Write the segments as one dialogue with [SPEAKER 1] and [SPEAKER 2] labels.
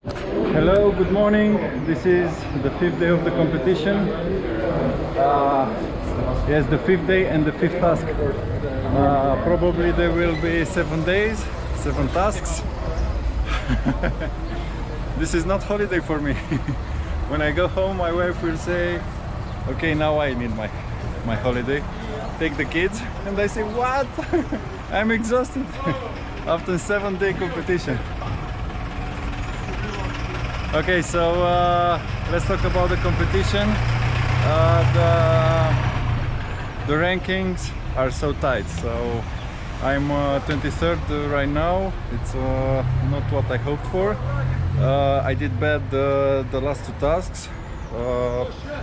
[SPEAKER 1] Hello, good morning. This is the 5th day of the competition. Yes, the 5th day and the 5th task. Probably there will be 7 days, 7 tasks. This is not holiday for me. When I go home, my wife will say, okay, now I need my holiday. Take the kids, and I say, what? I'm exhausted after a 7-day competition. Okay, so let's talk about the competition. The rankings are so tight. So I'm 23rd right now. It's not what I hoped for. I did bad the last 2 tasks.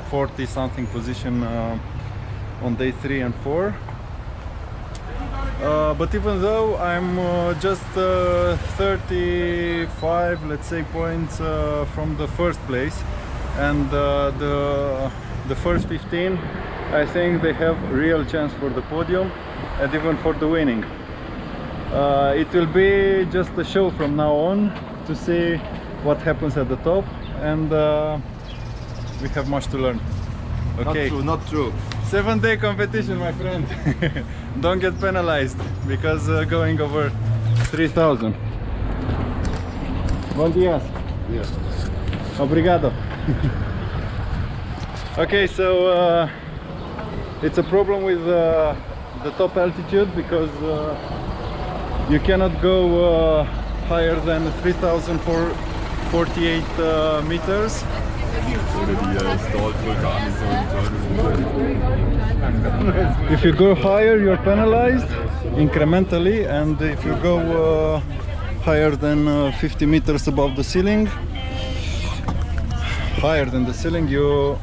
[SPEAKER 1] 40 something position on day 3 and 4. But even though I'm just 35, let's say, points from the first place, and the first 15, I think they have real chance for the podium and even for the winning. It will be just a show from now on to see what happens at the top, and we have much to learn. Okay.
[SPEAKER 2] Not true.
[SPEAKER 1] 7-day competition, my friend. Don't get penalized because going over 3,000. Bom dia.
[SPEAKER 2] Yes.
[SPEAKER 1] Obrigado. Okay, so it's a problem with the top altitude because you cannot go higher than 3,048 meters. If you go higher, you're penalized incrementally, and if you go higher than 50 meters above the ceiling, higher than the ceiling, you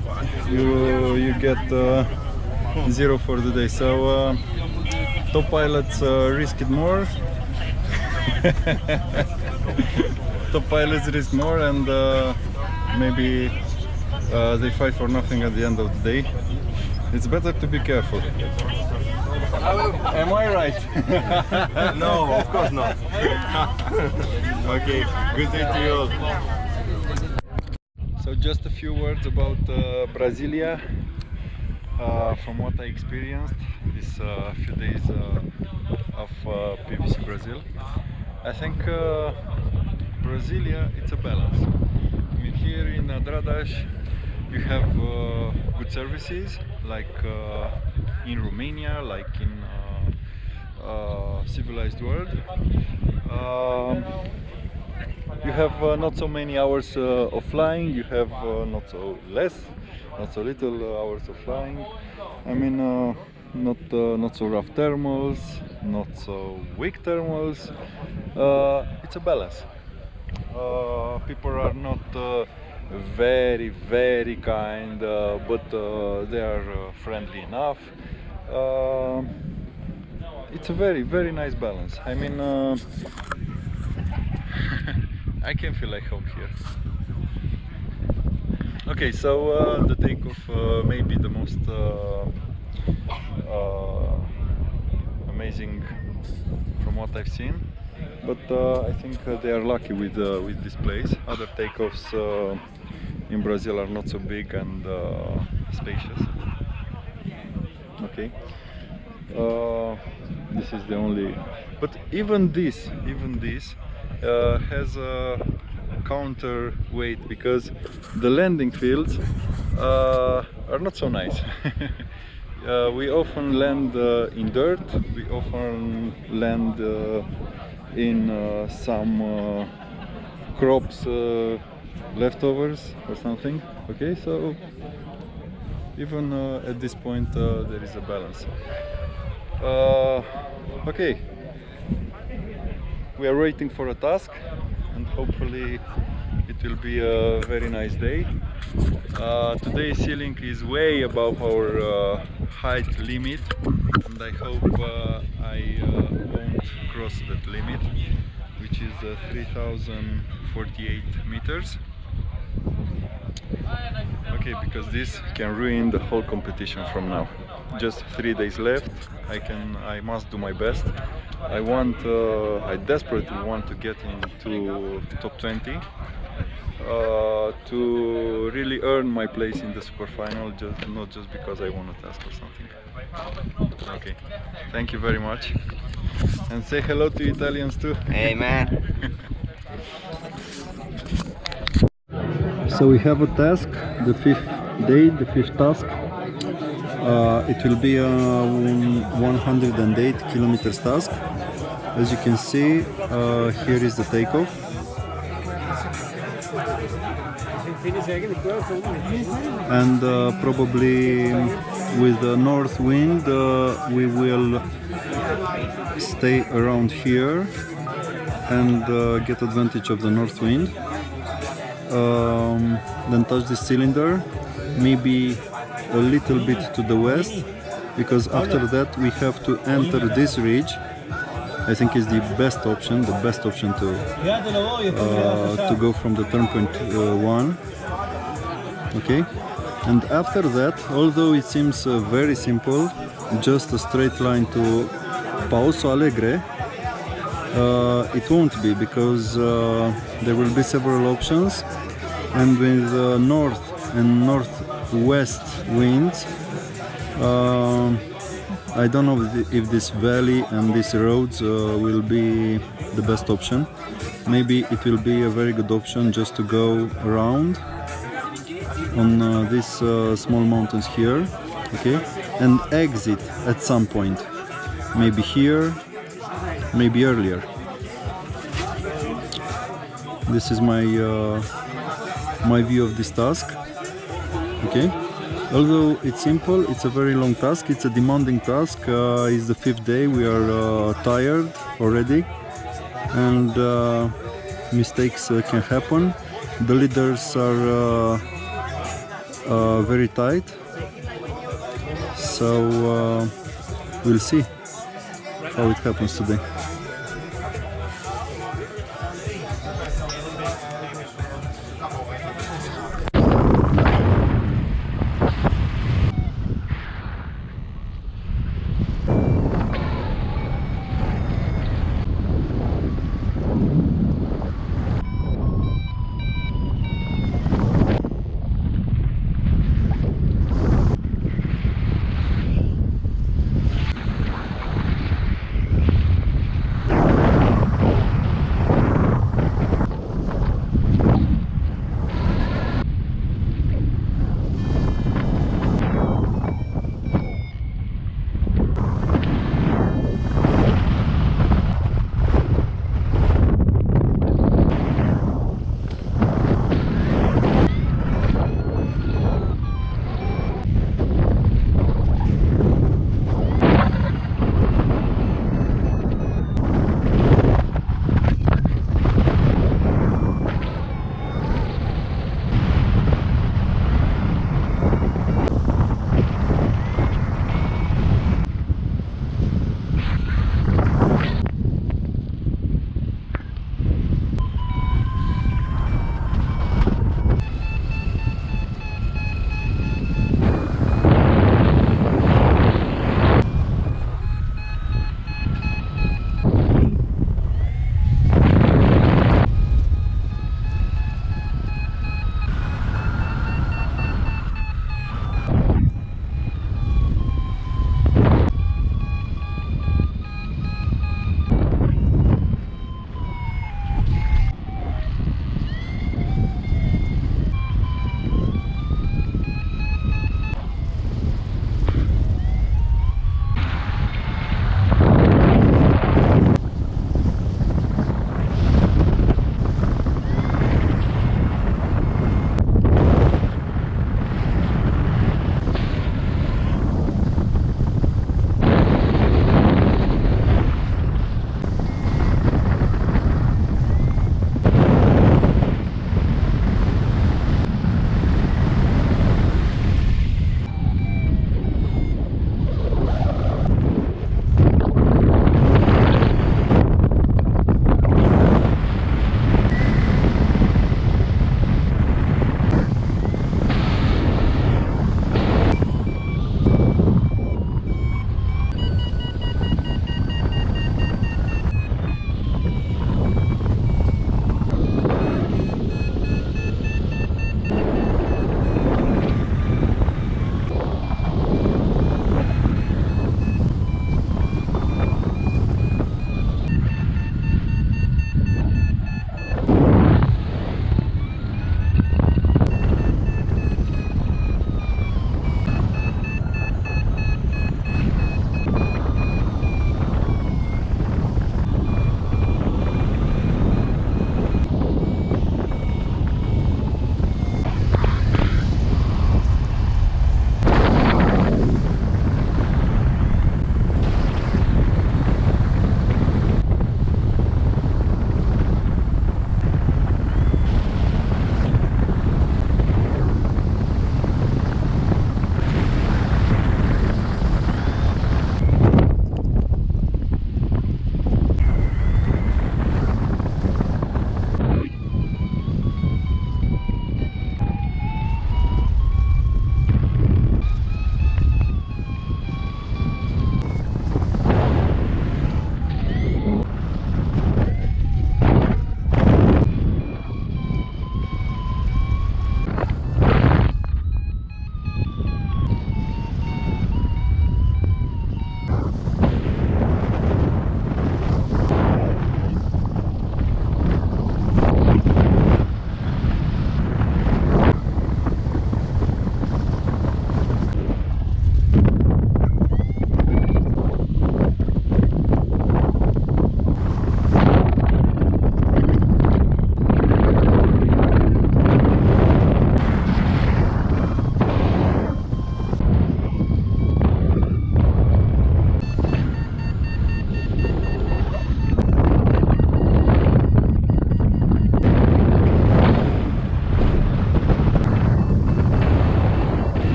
[SPEAKER 1] get 0 for the day. So top pilots risk it more. Top pilots risk more, and maybe they fight for nothing at the end of the day. It's better to be careful. Am I right?
[SPEAKER 2] No, of course not.
[SPEAKER 1] Okay, good day to you all. So just a few words about Brasilia. From what I experienced these few days of PWC Brazil, I think Brasilia, it's a balance. I mean, here in Andradas you have good services, like in Romania, like in civilized world. You have not so many hours of flying. You have not so little hours of flying. I mean, not so rough thermals, not so weak thermals. It's a balance. People are not very kind, but they are friendly enough. It's a very nice balance. I mean, I can feel like home here. Okay, so the takeoff may be the most amazing from what I've seen, but I think they are lucky with this place. Other takeoffs in Brazil are not so big and spacious. Okay, this is the only, but even this has a counter weight, because the landing fields are not so nice. We often land in dirt, we often land in some crops leftovers or something. Okay, so even at this point there is a balance. Okay, we are waiting for a task, and hopefully it will be a very nice day. Today's ceiling is way above our height limit, and I hope I won't cross that limit, which is 3,048 meters. Okay, because this can ruin the whole competition from now. Just 3 days left. I must do my best I desperately want to get into top 20 to really earn my place in the super final, not just because I won a task or something. Okay, thank you very much, and say hello to Italians too.
[SPEAKER 3] Hey man.
[SPEAKER 1] So we have a task, the fifth day, the fifth task. It will be a 108 kilometers task. As you can see, here is the takeoff. And probably with the north wind we will stay around here and get advantage of the north wind. Then touch the cylinder, maybe a little bit to the west, because after that we have to enter this ridge. I think is the best option to go from the turn point 1. Okay, and after that, although it seems very simple, just a straight line to Pauso Alegre, it won't be, because there will be several options, and with north and northwest winds, I don't know if this valley and these roads will be the best option. Maybe it will be a very good option just to go around on these small mountains here, okay, and exit at some point, maybe here, maybe earlier. This is my my view of this task. Okay, although it's simple, it's a very long task, it's a demanding task. It's the fifth day, we are tired already, and mistakes can happen. The leaders are very tight, so we'll see how it happens today.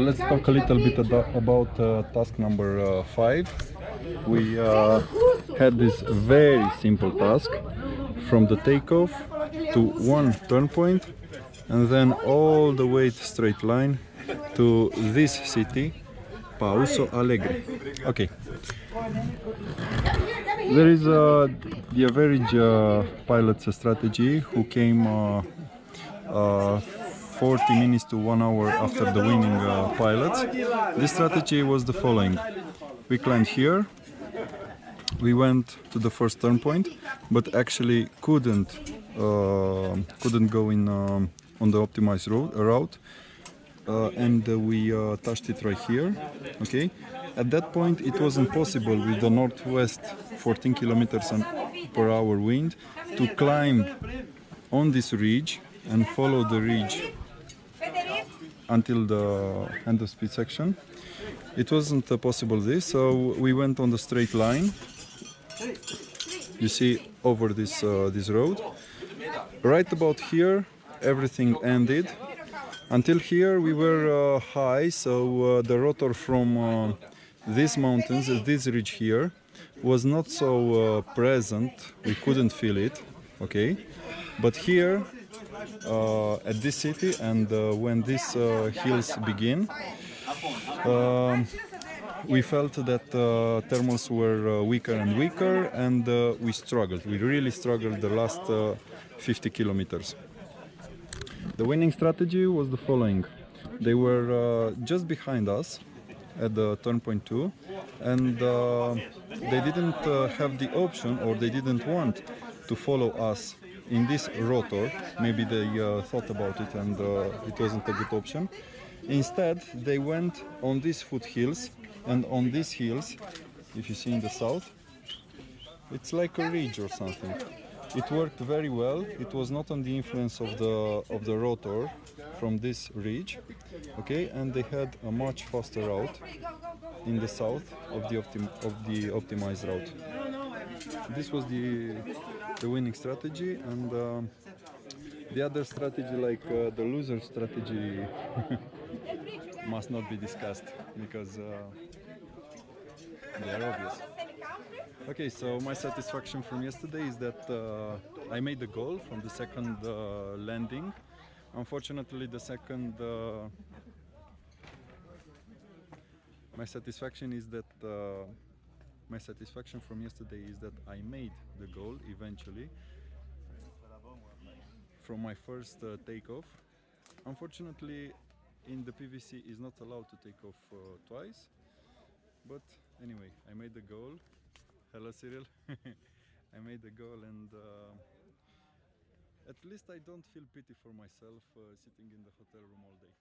[SPEAKER 1] let's talk a little bit about task number 5. We had this very simple task from the takeoff to one turn point and then all the way to straight line to this city, Pouso Alegre. Okay. There is the average pilot's strategy who came 40 minutes to 1 hour after the winning pilots. This strategy was the following. We climbed here, we went to the first turn point, but actually couldn't go in on the optimized route, and we touched it right here. Okay, at that point it wasn't possible with the northwest 14 kilometers per hour wind to climb on this ridge and follow the ridge until the end of speed section. It wasn't possible this, so we went on the straight line. You see over this road. Right about here, everything ended. Until here we were high, so the rotor from these mountains, this ridge here, was not so present. We couldn't feel it. Okay, but here at this city and when these hills begin, we felt that thermals were weaker and weaker, and we struggled. We really struggled the last 50 kilometers. The winning strategy was the following. They were just behind us at the turn point 2, and they didn't have the option, or they didn't want to follow us in this rotor. Maybe they thought about it and it wasn't a good option. Instead, they went on these foothills, and on these hills, if you see in the south, it's like a ridge or something. It worked very well. It was not on the influence of the rotor from this ridge, okay, and they had a much faster route in the south of the optimized route. This was the winning strategy, and the other strategy, like the loser strategy, must not be discussed because they are obvious. Okay, so my satisfaction from yesterday is that I made the goal from the second landing. Unfortunately, the second my satisfaction from yesterday is that I made the goal eventually from my first takeoff. Unfortunately, in the PWC is not allowed to take off twice, but anyway, I made the goal. Hello, Cyril. I made the goal, and at least I don't feel pity for myself sitting in the hotel room all day.